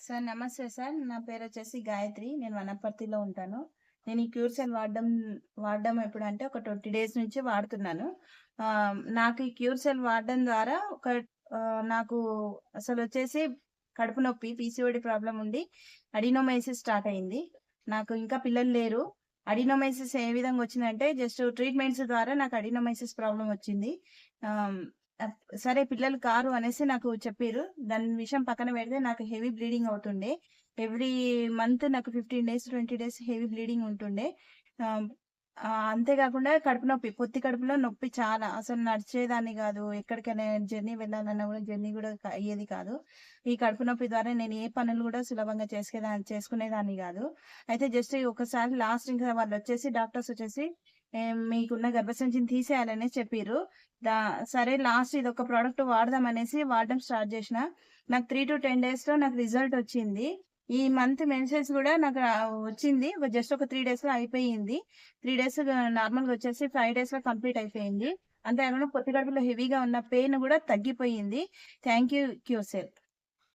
Sir నమస్తే sir. నా పేరొచ్చేసి గాయత్రి. నేను వనపర్తిలో ఉంటాను. నేను ఈ క్యూర్సెల్ వాడడం ఎప్పుడంటే ఒక 20 డేస్ నుంచి వాడుతున్నాను. నాకు ఈ క్యూర్సెల్ వాడడం ద్వారా నాకు అసలొచ్చేసి కడుపు నొప్పి, పీసీఓడి ప్రాబ్లమ్ ఉండి అడినోమైసిస్ స్టార్ట్ అయింది. నాకు ఇంకా పిల్లలు లేరు. అడినోమైసిస్ ఏ విధంగా వచ్చిందంటే జస్ట్ ట్రీట్మెంట్స్ ద్వారా నాకు అడినోమైసిస్ ప్రాబ్లమ్ వచ్చింది. ఆహ్, సరే పిల్లలు కారు అనేసి నాకు చెప్పిర్రు. దాని విషయం పక్కన పెడితే నాకు హెవీ బ్లీడింగ్ అవుతుండే. ఎవ్రీ మంత్ నాకు 15 డేస్, 20 డేస్ హెవీ బ్లీడింగ్ ఉంటుండే. ఆహ్, అంతే కాకుండా కడుపు నొప్పి, పొత్తి కడుపులో నొప్పి చాలా. అసలు నడిచేదాన్ని కాదు. ఎక్కడికైనా జర్నీ వెళ్ళాలన్నా కూడా జర్నీ కూడా అయ్యేది కాదు. ఈ కడుపు నొప్పి ద్వారా నేను ఏ పనులు కూడా సులభంగా చేసుకునేదాన్ని కాదు. అయితే జస్ట్ ఒకసారి లాస్ట్ ఇంకా వాళ్ళొచ్చేసి డాక్టర్స్ వచ్చేసి మీకున్న గర్భసంచిని తీసేయాలనేసి చెప్పిర్రు. సరే లాస్ట్ ఇదొక ప్రోడక్ట్ వాడదాం అనేసి వాడడం స్టార్ట్ చేసిన. నాకు 3-10 డేస్‌లో నాకు రిజల్ట్ వచ్చింది. ఈ మంత్ మెన్సెన్స్ గూడా నాకు వచ్చింది. జస్ట్ ఒక 3 డేస్‌లో అయిపోయింది. 3 డేస్ నార్మల్‌గా వచ్చేసి 5 డేస్‌లో కంప్లీట్ అయిపోయింది. అంతే కాకుండా పొత్తి కడుపులో హెవీగా ఉన్న పెయిన్ గూడా తగ్గిపోయింది. Thank you క్యూర్సెల్.